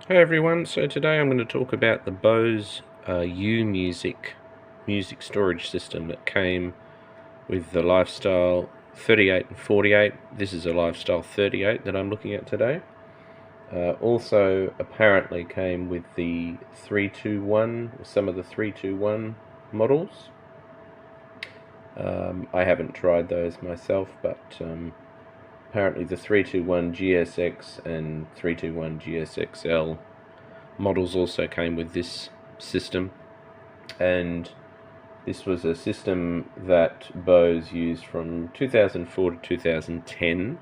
Hi everyone, so today I'm going to talk about the BOSE Umusic music storage system that came with the Lifestyle 38 and 48. This is a Lifestyle 38 that I'm looking at today. Also apparently came with the 321, some of the 321 models. I haven't tried those myself, but apparently the 321 GSX and 321 GSXL models also came with this system, and this was a system that BOSE used from 2004 to 2010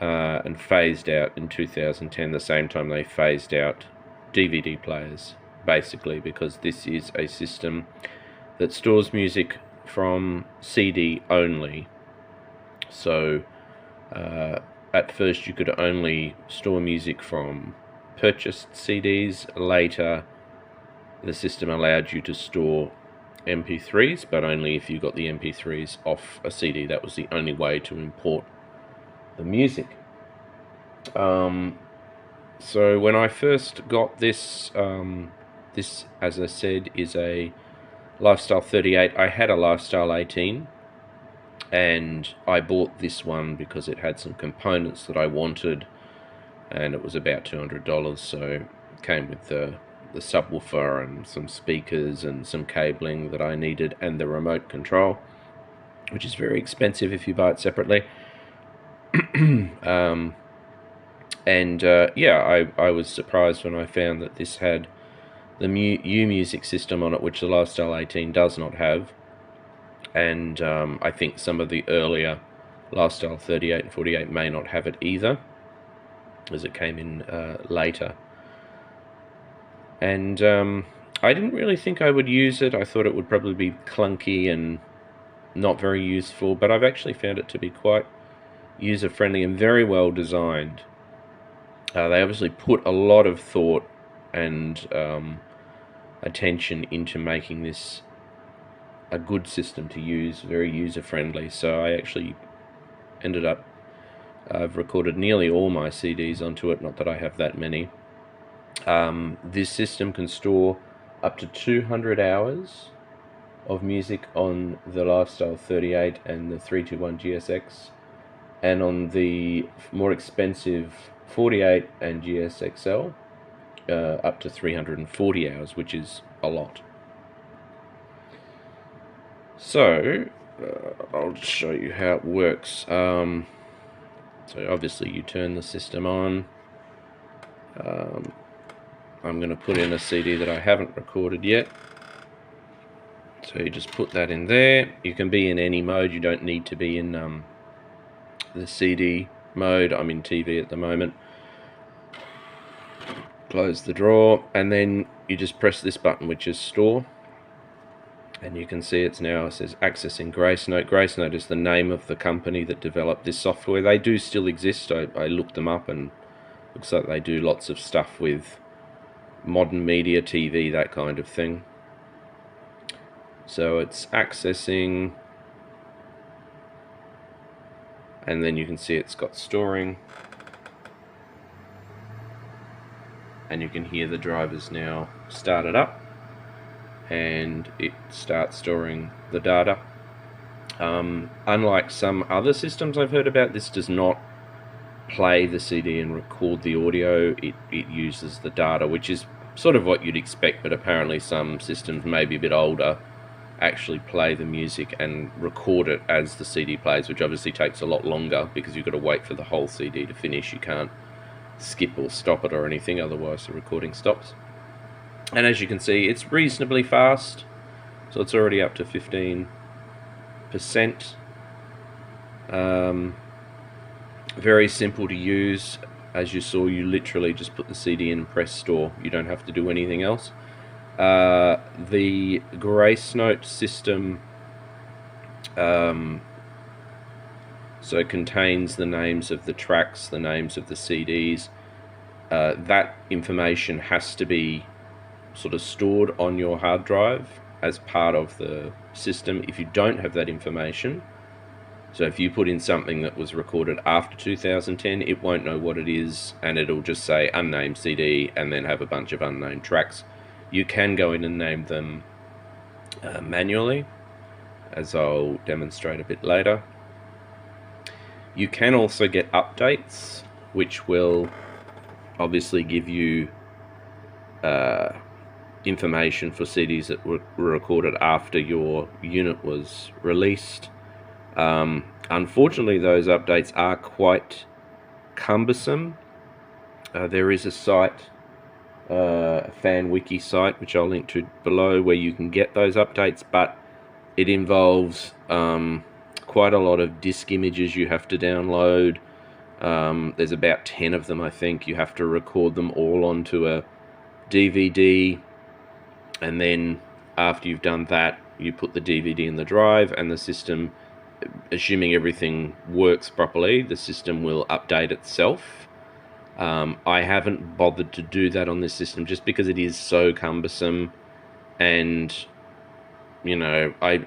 and phased out in 2010, the same time they phased out DVD players, basically because this is a system that stores music from CD only. So at first you could only store music from purchased CDs. Later the system allowed you to store MP3s, but only if you got the MP3s off a CD. That was the only way to import the music. So when I first got this, this, as I said, is a Lifestyle 38. I had a Lifestyle 18, and I bought this one because it had some components that I wanted, and it was about $200, so it came with the subwoofer and some speakers and some cabling that I needed, and the remote control, which is very expensive if you buy it separately. Yeah, I was surprised when I found that this had the Umusic system on it, which the Lifestyle 18 does not have, and I think some of the earlier Lifestyle 38 and 48 may not have it either, as it came in later. And I didn't really think I would use it. I thought it would probably be clunky and not very useful, but I've actually found it to be quite user-friendly and very well designed. They obviously put a lot of thought and attention into making this a good system to use, very user-friendly. So I actually ended up, I've recorded nearly all my CDs onto it, not that I have that many. This system can store up to 200 hours of music on the Lifestyle 38 and the 321 GSX, and on the more expensive 48 and GSXL up to 340 hours, which is a lot. So I'll just show you how it works. So obviously you turn the system on. I'm going to put in a CD that I haven't recorded yet. So you just put that in there. You can be in any mode. You don't need to be in the CD mode. I'm in TV at the moment. Close the drawer, and then you just press this button, which is store. And you can see it says accessing GraceNote. GraceNote is the name of the company that developed this software. They do still exist. I looked them up, and looks like they do lots of stuff with modern media, TV, that kind of thing. So it's accessing, and then you can see it's got storing, and you can hear the drivers now started up, and it starts storing the data. Unlike some other systems I've heard about, this does not play the CD and record the audio. It uses the data, which is sort of what you'd expect, but apparently some systems, maybe a bit older, actually play the music and record it as the CD plays, which obviously takes a lot longer because you've got to wait for the whole CD to finish. You can't skip or stop it or anything, otherwise the recording stops. And as you can see, it's reasonably fast, so it's already up to 15%. Very simple to use. As you saw, you literally just put the CD in and press store. You don't have to do anything else. The GraceNote system so contains the names of the tracks, the names of the CDs. That information has to be sort of stored on your hard drive as part of the system. If you don't have that information, So if you put in something that was recorded after 2010, it won't know what it is, and it'll just say unnamed CD and then have a bunch of unnamed tracks. You can go in and name them manually, as I'll demonstrate a bit later. You can also get updates, which will obviously give you information for CDs that were recorded after your unit was released. Unfortunately, those updates are quite cumbersome. There is a site, a fan wiki site, which I'll link to below, where you can get those updates, but it involves quite a lot of disk images you have to download. There's about 10 of them, I think. You have to record them all onto a DVD, and then after you've done that, you put the DVD in the drive, and the system, assuming everything works properly, the system will update itself. I haven't bothered to do that on this system just because it is so cumbersome, and you know, I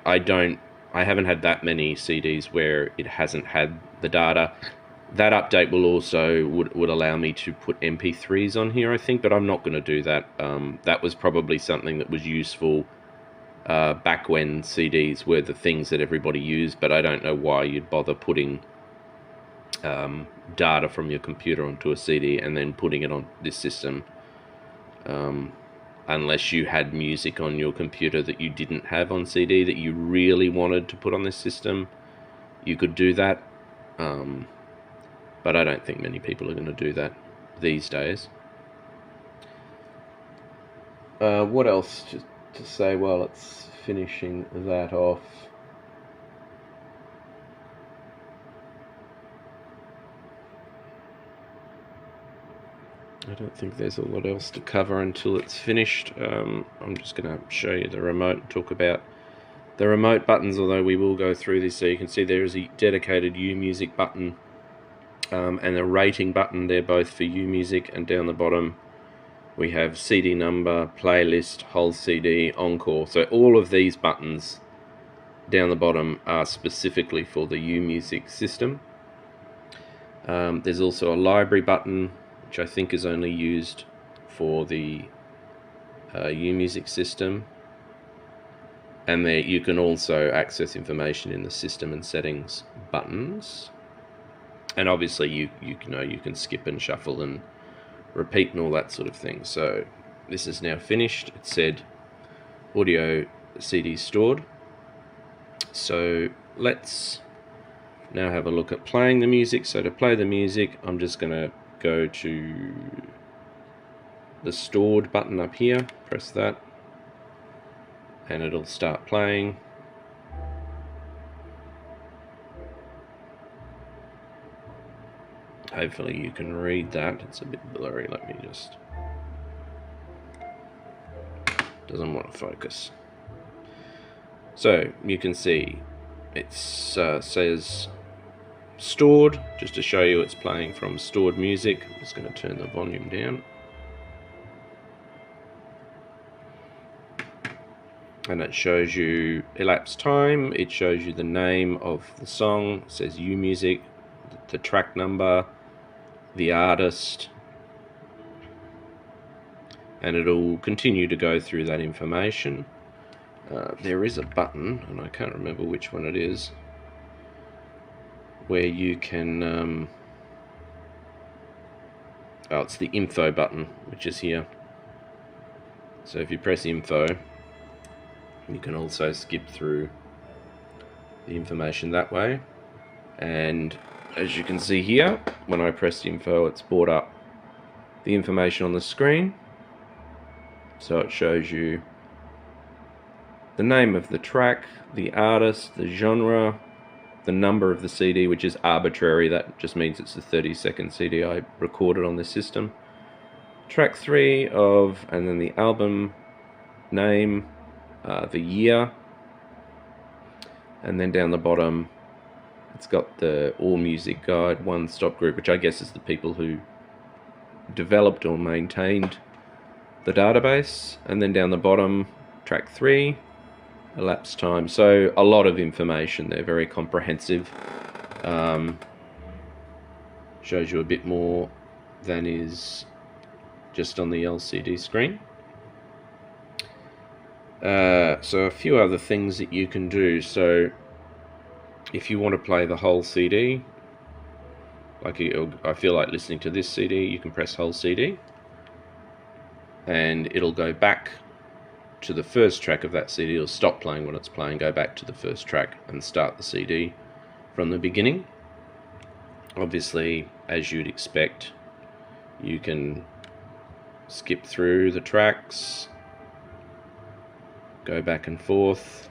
haven't had that many CDs where it hasn't had the data. That update will also would allow me to put MP3s on here, I think, but I'm not going to do that. That was probably something that was useful back when CDs were the things that everybody used, but I don't know why you'd bother putting data from your computer onto a CD and then putting it on this system, unless you had music on your computer that you didn't have on CD that you really wanted to put on this system. You could do that, but I don't think many people are going to do that these days. What else to say while it's finishing that off? I don't think there's a lot else to cover until it's finished. I'm just going to show you the remote and talk about the remote buttons, although we will go through this. So you can see there is a dedicated UMusic button and a rating button. They're both for UMusic, and down the bottom we have CD number, playlist, whole CD, encore. So all of these buttons down the bottom are specifically for the UMusic system. There's also a library button, which I think is only used for the UMusic system. And there you can also access information in the system and settings buttons. And obviously you know you can skip and shuffle and repeat and all that sort of thing. So this is now finished. It said audio CD stored. So let's now have a look at playing the music. So to play the music, I'm just going to go to the stored button up here, press that, and it'll start playing. Hopefully you can read that. It's a bit blurry. Let me just... doesn't want to focus. So you can see it says stored, just to show you it's playing from stored music. I'm just going to turn the volume down. And it shows you elapsed time, it shows you the name of the song, it says UMusic, the track number, the artist, and it'll continue to go through that information. There is a button, and I can't remember which one it is, where you can, oh, it's the info button, which is here. So if you press info, you can also skip through the information that way. And as you can see here, when I press info, it's brought up the information on the screen. So it shows you the name of the track, the artist, the genre, the number of the CD, which is arbitrary. That just means it's the 30-second CD I recorded on the system. Track 3 of, and then the album name, the year, and then down the bottom it's got the All Music Guide one-stop group, which I guess is the people who developed or maintained the database. And then down the bottom, track 3, elapsed time. So a lot of information there, very comprehensive. Shows you a bit more than is just on the LCD screen. So a few other things that you can do. So if you want to play the whole CD, like I feel like listening to this CD, you can press whole CD and it'll go back to the first track of that CD. It'll stop playing when it's playing, go back to the first track and start the CD from the beginning. Obviously, as you'd expect, you can skip through the tracks, go back and forth.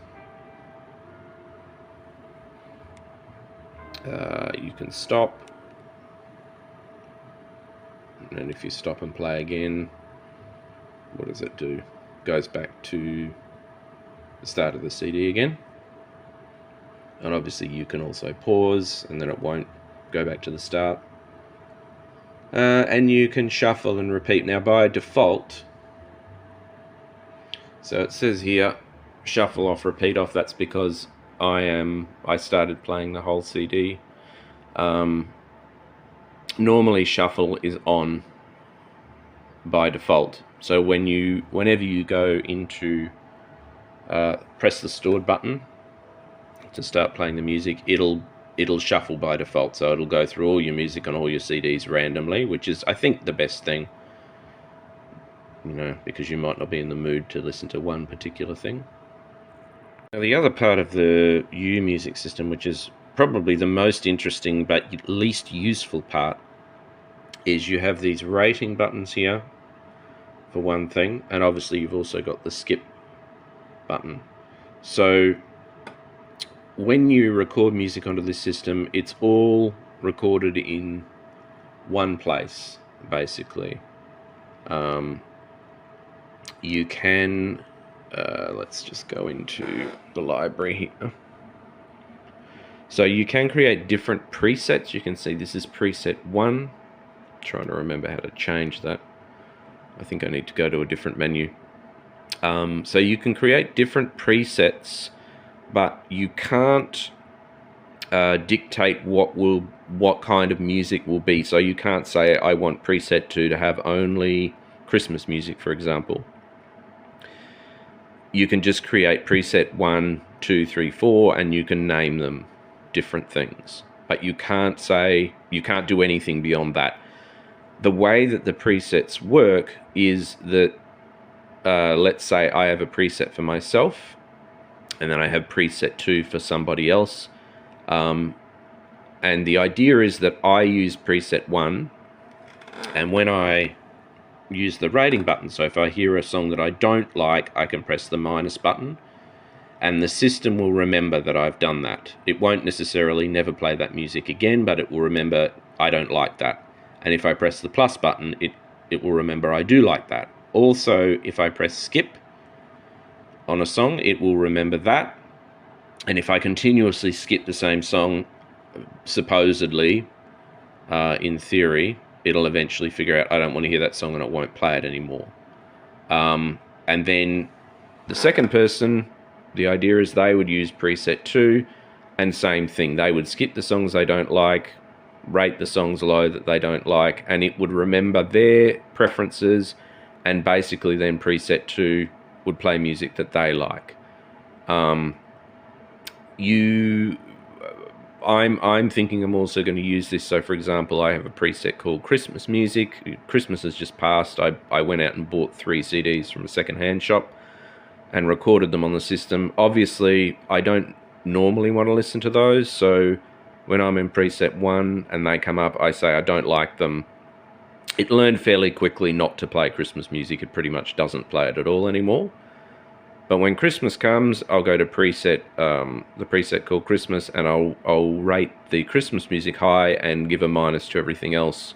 You can stop, and if you stop and play again, what does it do? It goes back to the start of the CD again. And obviously you can also pause, and then it won't go back to the start. And you can shuffle and repeat. Now by default, so it says here shuffle off, repeat off. That's because I started playing the whole CD. Normally shuffle is on by default. So whenever you go into press the stored button to start playing the music, it'll shuffle by default. So it'll go through all your music on all your CDs randomly, which is, I think, the best thing, you know, because you might not be in the mood to listen to one particular thing. Now, the other part of the Umusic system, which is probably the most interesting but least useful part, is you have these rating buttons here for one thing, and obviously you've also got the skip button. So when you record music onto this system, it's all recorded in one place, basically. You can let's just go into the library here. So you can create different presets. You can see this is preset 1. Trying to remember how to change that. I think I need to go to a different menu. So you can create different presets, but you can't dictate what kind of music will be. So you can't say I want preset 2 to have only Christmas music, for example. You can just create preset 1, 2, 3, 4, and you can name them different things. But you can't do anything beyond that. The way that the presets work is that, let's say I have a preset for myself, and then I have preset 2 for somebody else. And the idea is that I use preset 1, and when I use the rating button, so if I hear a song that I don't like, I can press the minus button, and the system will remember that I've done that. It won't necessarily never play that music again, but it will remember I don't like that. And if I press the plus button, it will remember I do like that. Also, if I press skip on a song, it will remember that. And if I continuously skip the same song, supposedly, in theory, it'll eventually figure out I don't want to hear that song and it won't play it anymore. And then the second person, the idea is they would use preset 2, and same thing. They would skip the songs they don't like, rate the songs low that they don't like, and it would remember their preferences, and basically then preset 2 would play music that they like. I'm thinking I'm also going to use this. So for example, I have a preset called Christmas music. Christmas has just passed. I went out and bought 3 CDs from a second-hand shop and recorded them on the system. Obviously, I don't normally want to listen to those, so when I'm in preset 1 and they come up, I say I don't like them. It learned fairly quickly not to play Christmas music. It pretty much doesn't play it at all anymore. But when Christmas comes, I'll go to preset, the preset called Christmas, and I'll rate the Christmas music high and give a minus to everything else.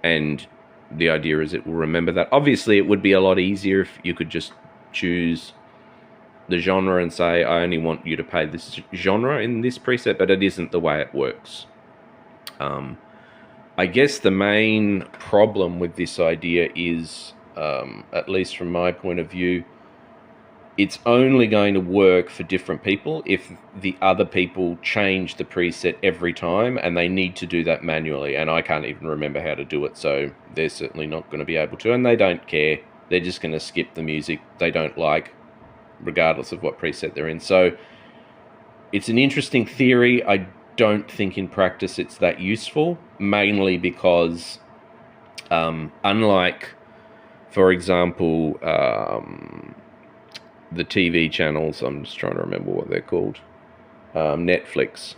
And the idea is it will remember that. Obviously, it would be a lot easier if you could just choose the genre and say, I only want you to play this genre in this preset, but it isn't the way it works. I guess the main problem with this idea is, at least from my point of view, it's only going to work for different people if the other people change the preset every time, and they need to do that manually, and I can't even remember how to do it, so they're certainly not going to be able to, and they don't care. They're just going to skip the music they don't like, regardless of what preset they're in. So it's an interesting theory. I don't think in practice it's that useful, mainly because unlike, for example, the TV channels, I'm just trying to remember what they're called, Netflix.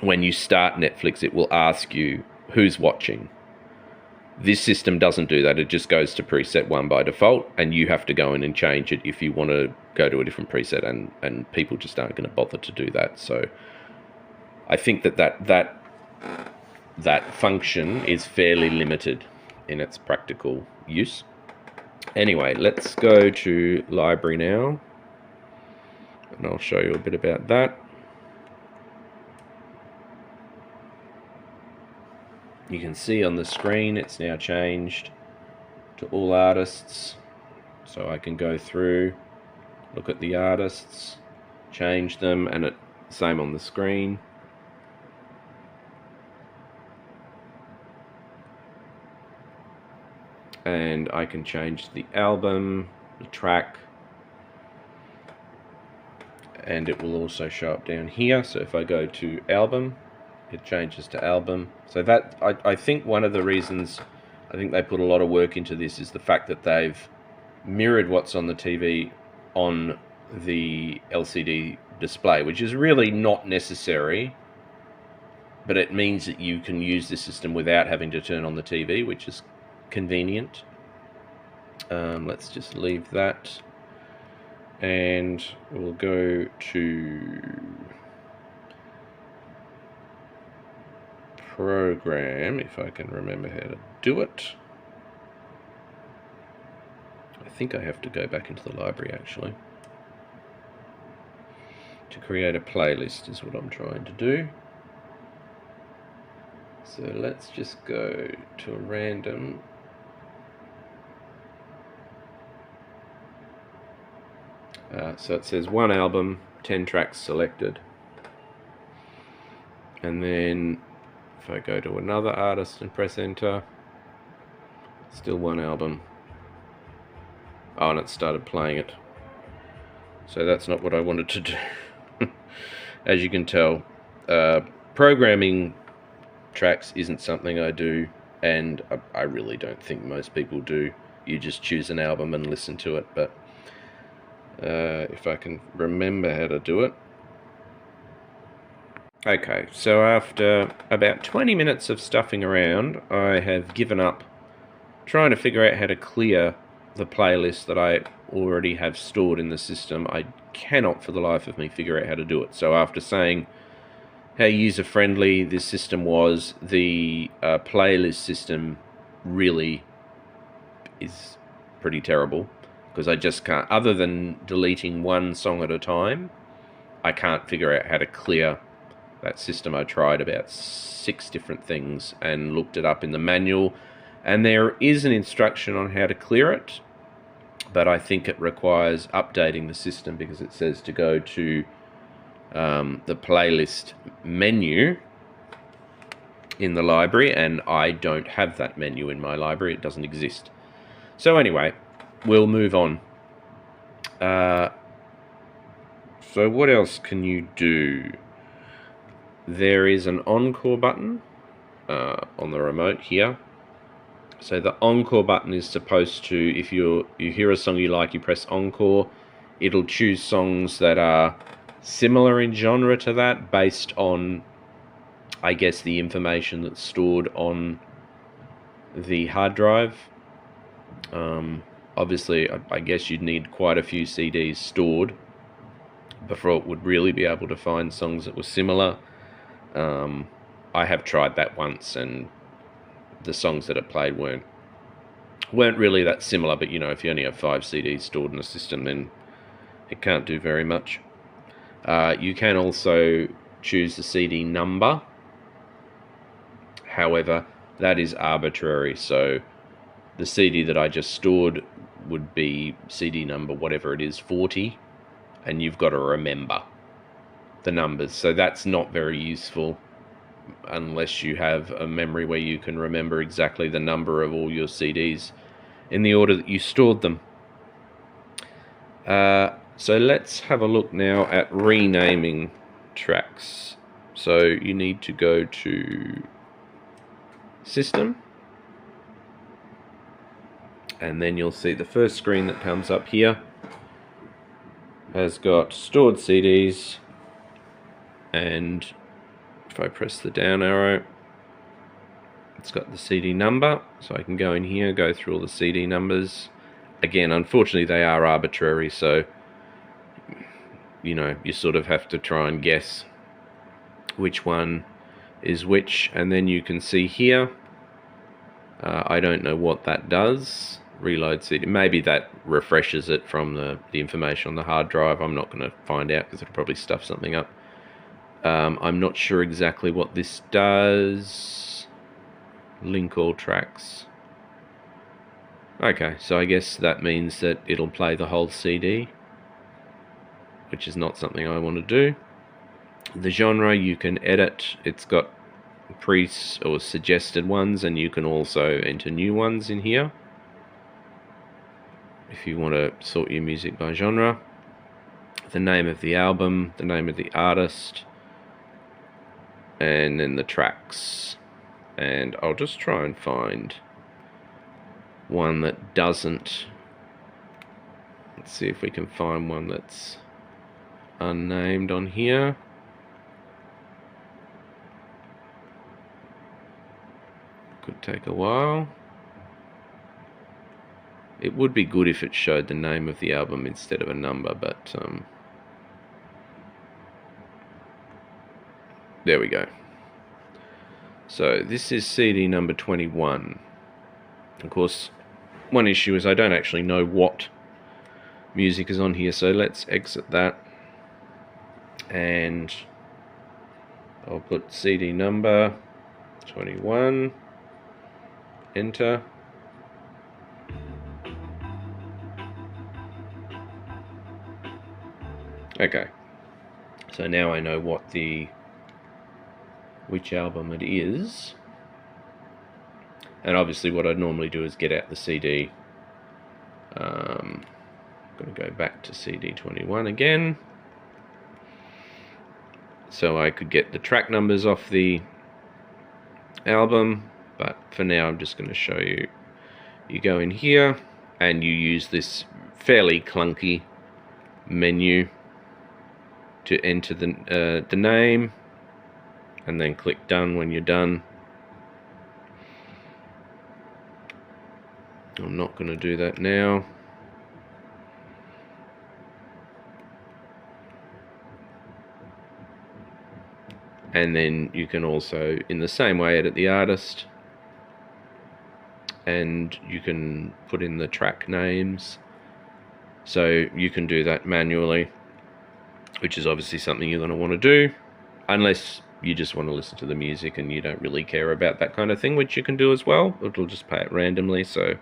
When you start Netflix, it will ask you who's watching. This system doesn't do that. It just goes to preset 1 by default, and you have to go in and change it if you want to go to a different preset, and people just aren't going to bother to do that. So I think that function is fairly limited in its practical use. Anyway, let's go to library now, and I'll show you a bit about that. You can see on the screen it's now changed to all artists, so I can go through, look at the artists, change them, and it's the same on the screen. And I can change the album, the track, and it will also show up down here. So if I go to album, it changes to album. So that, I think one of the reasons I think they put a lot of work into this is the fact that they've mirrored what's on the TV on the LCD display, which is really not necessary, but it means that you can use this system without having to turn on the TV, which is convenient. Let's just leave that, and we'll go to program, if I can remember how to do it. I think I have to go back into the library actually to create a playlist is what I'm trying to do. So let's just go to a random. So it says 1 album, 10 tracks selected. And then if I go to another artist and press enter, still 1 album. Oh, and it started playing it. So that's not what I wanted to do. As you can tell, programming tracks isn't something I do, and I really don't think most people do. You just choose an album and listen to it, but if I can remember how to do it. Okay, so after about 20 minutes of stuffing around, I have given up trying to figure out how to clear the playlist that I already have stored in the system. I cannot for the life of me figure out how to do it. So after saying how user-friendly this system was, the playlist system really is pretty terrible, because I just can't, other than deleting 1 song at a time, I can't figure out how to clear that system. I tried about 6 different things and looked it up in the manual, and there is an instruction on how to clear it, but I think it requires updating the system, because it says to go to the playlist menu in the library, and I don't have that menu in my library. It doesn't exist. So anyway, we'll move on. So what else can you do? There is an encore button on the remote here. So the encore button is supposed to, if you hear a song you like, you press encore, it'll choose songs that are similar in genre to that, based on, I guess, the information that's stored on the hard drive. Obviously, I guess you'd need quite a few CDs stored before it would really be able to find songs that were similar. I have tried that once, and the songs that it played weren't really that similar, but you know, if you only have 5 CDs stored in a system, then it can't do very much. You can also choose the CD number. However, that is arbitrary, so the CD that I just stored would be CD number, whatever it is, 40, and you've got to remember the numbers. So that's not very useful unless you have a memory where you can remember exactly the number of all your CDs in the order that you stored them. So let's have a look now at renaming tracks. So you need to go to System, and then you'll see the first screen that comes up here has got stored CDs, and if I press the down arrow, it's got the CD number, so I can go in here, go through all the CD numbers. Again, unfortunately they are arbitrary, so you know, you sort of have to try and guess which one is which. And then you can see here, I don't know what that does. Reload CD, maybe that refreshes it from the information on the hard drive. I'm not going to find out because it'll probably stuff something up. I'm not sure exactly what this does. Link all tracks. Okay, so I guess that means that it'll play the whole CD, which is not something I want to do. The genre you can edit. It's got pre or suggested ones, and you can also enter new ones in here if you want to sort your music by genre. The name of the album, the name of the artist, and then the tracks. And I'll just try and find one that doesn't. Let's see if we can find one that's unnamed on here. Could take a while. It would be good if it showed the name of the album instead of a number, but there we go. So this is CD number 21. Of course, one issue is I don't actually know what music is on here, so let's exit that, and I'll put CD number 21, enter. Okay, so now I know which album it is, and obviously what I'd normally do is get out the CD. I'm going to go back to CD 21 again, so I could get the track numbers off the album, but for now I'm just going to show you. You go in here and you use this fairly clunky menu to enter the name, and then click done when you're done. I'm not going to do that now. And then you can also, in the same way, edit the artist, and you can put in the track names. So you can do that manually, which is obviously something you're going to want to do, unless you just want to listen to the music and you don't really care about that kind of thing, which you can do as well. It'll just play it randomly, so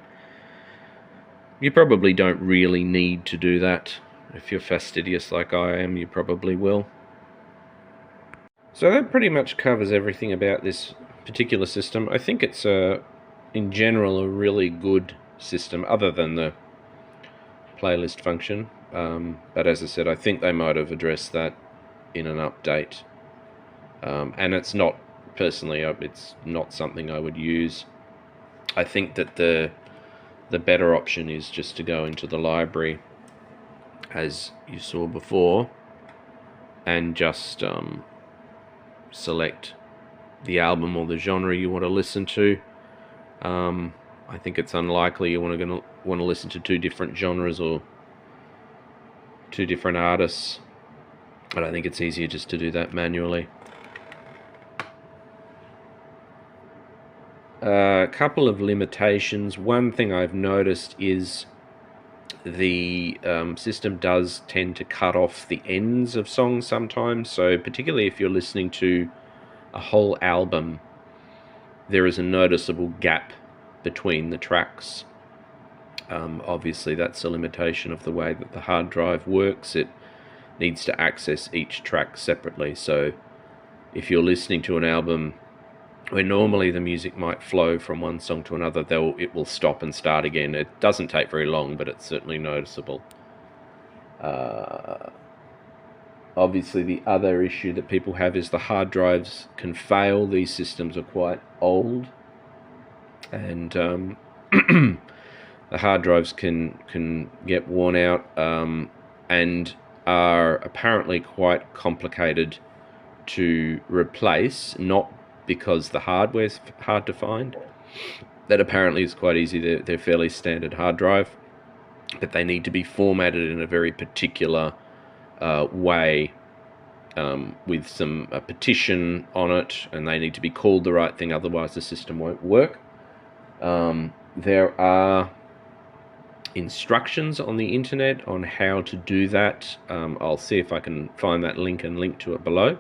you probably don't really need to do that. If you're fastidious like I am, you probably will. So that pretty much covers everything about this particular system. I think it's in general a really good system, other than the playlist function. But as I said, I think they might have addressed that in an update. And it's not, personally, it's not something I would use. I think that the better option is just to go into the library, as you saw before, and just select the album or the genre you want to listen to. I think it's unlikely you want to listen to two different genres or two different artists, but I think it's easier just to do that manually. A couple of limitations. One thing I've noticed is the system does tend to cut off the ends of songs sometimes, so particularly if you're listening to a whole album, there is a noticeable gap between the tracks, Obviously that's a limitation of the way that the hard drive works. It needs to access each track separately. So if you're listening to an album where normally the music might flow from one song to another, it will stop and start again. It doesn't take very long, but it's certainly noticeable. Obviously the other issue that people have is the hard drives can fail. These systems are quite old, and the hard drives can get worn out, and are apparently quite complicated to replace, not because the hardware's hard to find. That apparently is quite easy. They're fairly standard hard drive, but they need to be formatted in a very particular way, with some petition on it, and they need to be called the right thing, otherwise the system won't work. There are instructions on the internet on how to do that. I'll see if I can find that link and link to it below.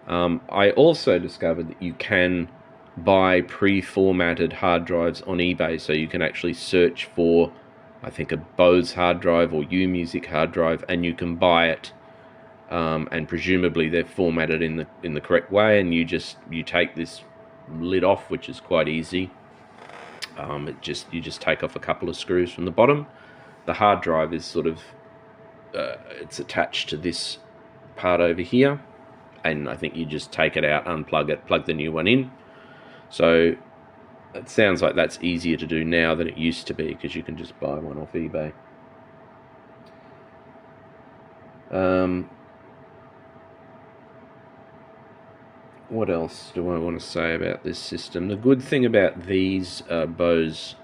I also discovered that you can buy pre-formatted hard drives on eBay, so you can actually search for, I think, a BOSE hard drive or Umusic hard drive, and you can buy it, and presumably they're formatted in the correct way, and you take this lid off, which is quite easy. You just take off a couple of screws from the bottom. The hard drive is sort of it's attached to this part over here, and I think you just take it out, unplug it, plug the new one in. So it sounds like that's easier to do now than it used to be, because you can just buy one off eBay. What else do I want to say about this system? The good thing about these BOSE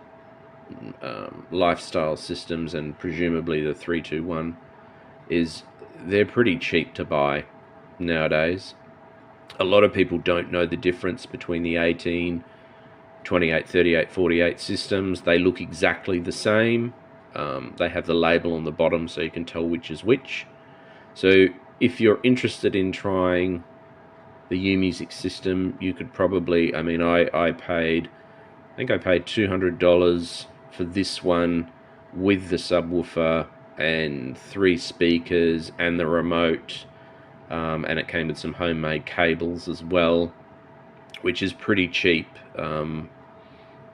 lifestyle systems, and presumably the 321, is they're pretty cheap to buy nowadays. A lot of people don't know the difference between the 18, 28, 38, 48 systems. They look exactly the same. They have the label on the bottom so you can tell which is which. So if you're interested in trying the Umusic system, you could probably, I mean, I paid $200 for this one, with the subwoofer and 3 speakers and the remote, and it came with some homemade cables as well, which is pretty cheap,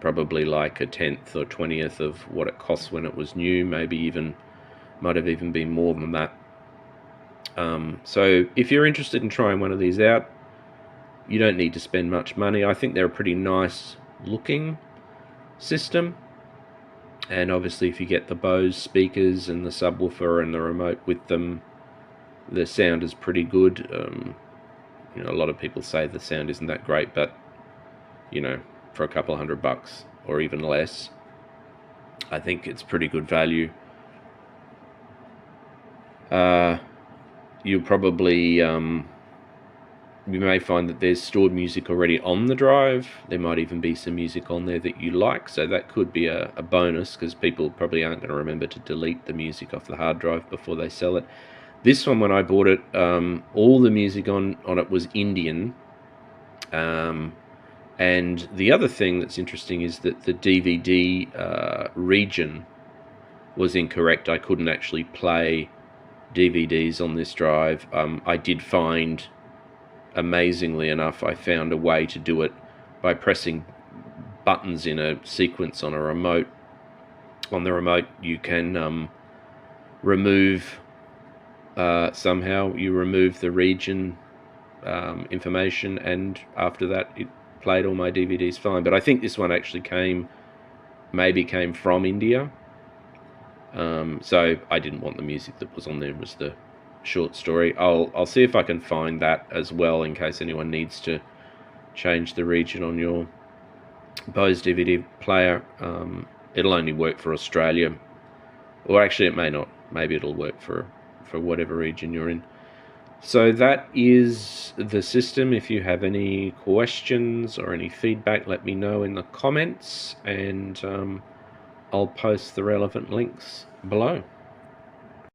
probably like a 10th or 20th of what it cost when it was new, might have even been more than that. So if you're interested in trying one of these out, you don't need to spend much money. I think they're a pretty nice looking system, and obviously if you get the BOSE speakers and the subwoofer and the remote with them, the sound is pretty good. You know, a lot of people say the sound isn't that great, but you know, for a couple $100 or even less, I think it's pretty good value. You'll probably you may find that there's stored music already on the drive. There might even be some music on there that you like, so that could be a bonus, because people probably aren't going to remember to delete the music off the hard drive before they sell it. This one, when I bought it, all the music on it was Indian. And the other thing that's interesting is that the DVD region was incorrect. I couldn't actually play DVDs on this drive. I did find, amazingly enough, I found a way to do it by pressing buttons in a sequence on a remote. On the remote, you can remove, somehow you remove the region information, and after that it played all my DVDs fine. But I think this one actually came from India. So I didn't want the music that was on there, was the short story. I'll see if I can find that as well, in case anyone needs to change the region on your BOSE DVD player. It'll only work for Australia, or actually it may not. Maybe it'll work for whatever region you're in. So that is the system. If you have any questions or any feedback, let me know in the comments, and I'll post the relevant links below.